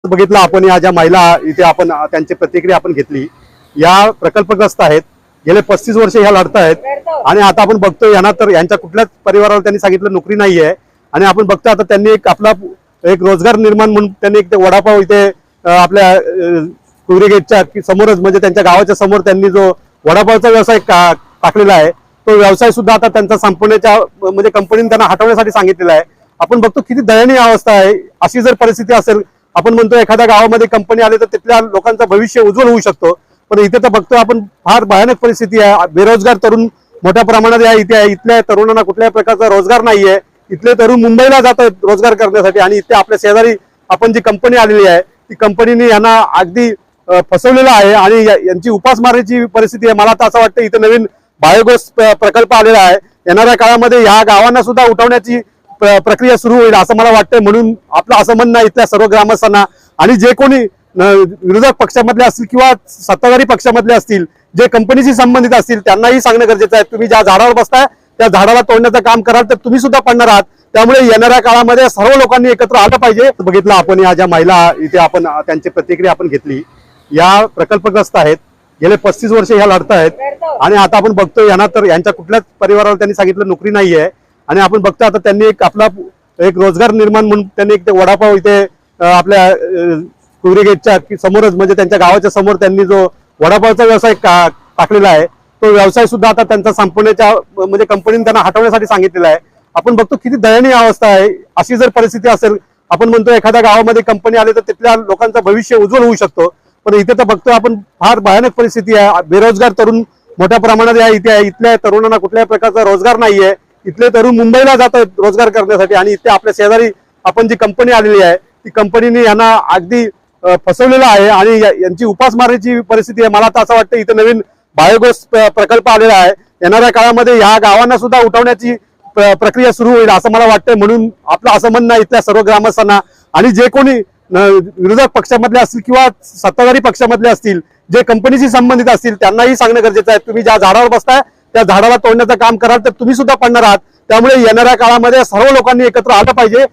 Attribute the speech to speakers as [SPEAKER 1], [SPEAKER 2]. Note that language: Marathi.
[SPEAKER 1] बघितलं आपण या ज्या महिला इथे आपण त्यांची प्रतिक्रिया आपण घेतली। या प्रकल्पग्रस्त आहेत, गेले 35 वर्ष ह्या लढत आहेत आणि आता आपण बघतोय यांना तर यांच्या कुठल्याच परिवाराला त्यांनी सांगितलं नोकरी नाहीये आणि आपण बघतोय आता त्यांनी एक आपला एक रोजगार निर्माण म्हणून त्यांनी एक वडापाव इथे आपल्या कुवरी गेटच्या समोरच म्हणजे त्यांच्या गावाच्या समोर त्यांनी जो वडापावचा व्यवसाय टाकलेला आहे तो व्यवसाय सुद्धा आता त्यांचा संपवण्याच्या म्हणजे कंपनीने त्यांना हटवण्यासाठी सांगितलेला आहे। आपण बघतो किती दयनीय अवस्था आहे। अशी जर परिस्थिती असेल, आपण म्हणतो एखाद्या गावामध्ये कंपनी आली तर तिथल्या लोकांचं भविष्य उज्ज्वल होऊ शकतो, पण इथे तर बघतो आपण फार भयानक परिस्थिती आहे। बेरोजगार तरुण मोठ्या प्रमाणात इथे आहे। इथल्या तरुणांना कुठल्याही प्रकारचा रोजगार नाहीये। इथले तरुण मुंबईला जातात रोजगार करण्यासाठी आणि इथे आपल्या शेजारी आपण जी कंपनी आलेली आहे ती कंपनीने यांना अगदी फसवलेलं आहे आणि यांची उपासमारीची परिस्थिती आहे। मला तर असं वाटतं इथे नवीन बायोगॅस प्रकल्प आलेला आहे, येणाऱ्या काळामध्ये ह्या गावांना सुद्धा उठवण्याची प्रक्रिया सुरू होईल असं मला वाटतं। म्हणून आपलं असं म्हणणं आहे इथल्या सर्व ग्रामस्थांना आणि जे कोणी विरोधक पक्षामधले असतील किंवा सत्ताधारी पक्षामधले असतील, जे कंपनीशी संबंधित असतील त्यांनाही सांगणं गरजेचं आहे, तुम्ही ज्या झाडावर बसताय त्या झाडाला तोडण्याचं काम कराल तर तुम्ही सुद्धा पडणार आहात। त्यामुळे येणाऱ्या काळामध्ये सर्व लोकांनी एकत्र आलं पाहिजे। बघितलं आपण या ज्या महिला इथे आपण त्यांची प्रतिक्रिया आपण घेतली। या प्रकल्पग्रस्त आहेत, गेले 35 वर्ष ह्या लढत आहेत आणि आता आपण बघतोय यांना तर यांच्या कुठल्याच परिवाराला त्यांनी सांगितलं नोकरी नाहीये आणि आपण बघतोय आता त्यांनी एक आपला एक रोजगार निर्माण म्हणून त्यांनी एक वडापाव इथे आपल्या कुवरी गेटच्या समोरच म्हणजे त्यांच्या गावाच्या समोर त्यांनी जो वडापावचा व्यवसाय टाकलेला आहे तो व्यवसाय सुद्धा आता त्यांचा संपवण्याच्या म्हणजे कंपनीने त्यांना हटवण्यासाठी सांगितलेला आहे। आपण बघतो किती दयनीय अवस्था आहे। अशी जर परिस्थिती असेल, आपण म्हणतो एखाद्या गावामध्ये कंपनी आली तर तिथल्या लोकांचं भविष्य उज्ज्वल होऊ शकतो, पण इथे तर बघतो आपण फार भयानक परिस्थिती आहे। बेरोजगार तरुण मोठ्या प्रमाणात इथे आहे। इथल्या तरुणांना कुठल्याही प्रकारचा रोजगार नाहीये। इथले तरुण मुंबईला जातात रोजगार करण्यासाठी आणि इथे आपल्या शेजारी आपण जी कंपनी आलेली आहे ती कंपनीने यांना अगदी फसवलेलं आहे आणि यांची उपासमारीची परिस्थिती आहे। मला तर असं वाटतं इथे नवीन बायोगॅस प्रकल्प आलेला आहे, येणाऱ्या काळामध्ये ह्या गावांना सुद्धा उठवण्याची प्रक्रिया सुरू होईल असं मला वाटतं। म्हणून आपलं असं म्हणणं आहे इथल्या सर्व ग्रामस्थांना आणि जे कोणी विरोधक पक्षामधले असतील किंवा सत्ताधारी पक्षामधले असतील, जे कंपनीशी संबंधित असतील त्यांनाही सांगणं गरजेचं आहे, तुम्ही ज्या झाडावर बसताय त्या झाडाला तोडण्याचं काम कराल तर तुम्ही सुद्धा पडणार आहात। त्यामुळे येणाऱ्या काळामध्ये सर्व लोकांनी एकत्र आलं पाहिजे।